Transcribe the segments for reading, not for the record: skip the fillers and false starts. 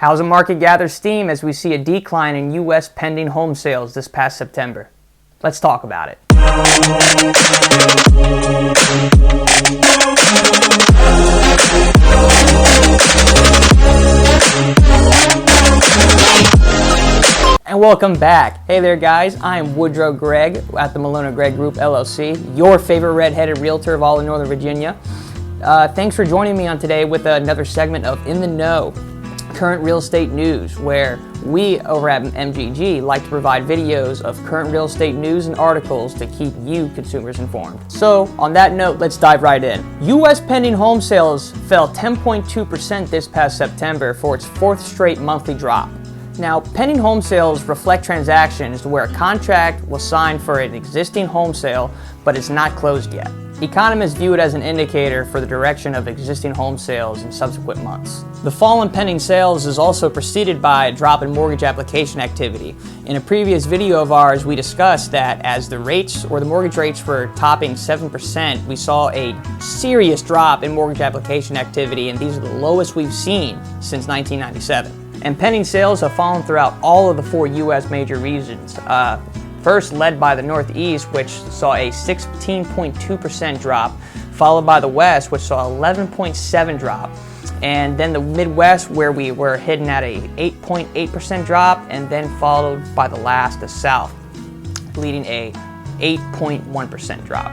Housing market gathers steam as we see a decline in U.S. pending home sales this past September. Let's talk about it. And welcome back. Hey there guys, I'm Woodrow Gregg at the Gregg Group LLC, your favorite red-headed realtor of all of Northern Virginia. Thanks for joining me on today with another segment of In the Know, current real estate news, where we over at MGG like to provide videos of current real estate news and articles to keep you consumers informed. So on that note, let's dive right in. U.S. pending home sales fell 10.2% this past September for its fourth straight monthly drop. Now, pending home sales reflect transactions where a contract was signed for an existing home sale, but it's not closed yet. Economists view it as an indicator for the direction of existing home sales in subsequent months. The fall in pending sales is also preceded by a drop in mortgage application activity. In a previous video of ours, we discussed that as the rates or the mortgage rates were topping 7%, we saw a serious drop in mortgage application activity, and these are the lowest we've seen since 1997. And pending sales have fallen throughout all of the four U.S. major regions. First led by the Northeast, which saw a 16.2% drop, followed by the West, which saw 11.7% drop. And then the Midwest, where we were hitting at a 8.8% drop, and then followed by the last, the South, leading a 8.1% drop.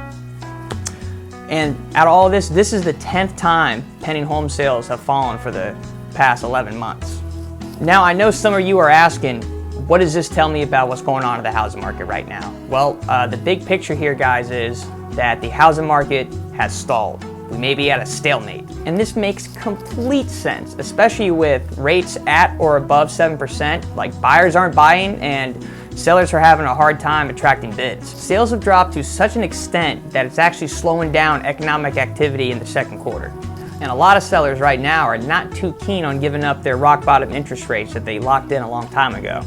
And out of all of this is the 10th time pending home sales have fallen for the past 11 months. Now, I know some of you are asking, what does this tell me about what's going on in the housing market right now? Well, the big picture here, guys, is that the housing market has stalled. We may be at a stalemate. And this makes complete sense, especially with rates at or above 7%. Like, buyers aren't buying and sellers are having a hard time attracting bids. Sales have dropped to such an extent that it's actually slowing down economic activity in the second quarter. And a lot of sellers right now are not too keen on giving up their rock bottom interest rates that they locked in a long time ago.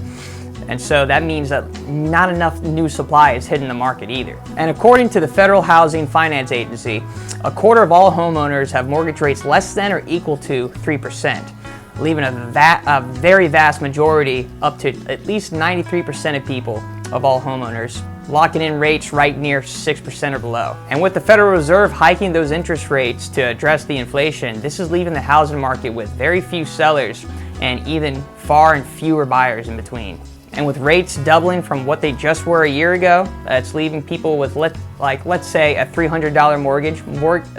And so that means that not enough new supply is hitting the market either. And according to the Federal Housing Finance Agency, a quarter of all homeowners have mortgage rates less than or equal to 3%, leaving a very vast majority, up to at least 93% of people of all homeowners, locking in rates right near 6% or below. And with the Federal Reserve hiking those interest rates to address the inflation, this is leaving the housing market with very few sellers and even far and fewer buyers in between. And with rates doubling from what they just were a year ago, it's leaving people with, let's say, a $300 mortgage.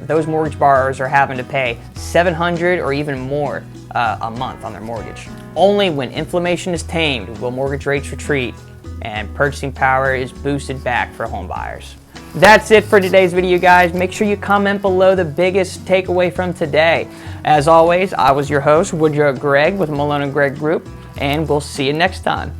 Those mortgage borrowers are having to pay $700 or even more a month on their mortgage. Only when inflation is tamed will mortgage rates retreat and purchasing power is boosted back for home buyers. That's it for today's video, guys. Make sure you comment below the biggest takeaway from today. As always, I was your host, Woodrow Gregg with Gregg Group, and we'll see you next time.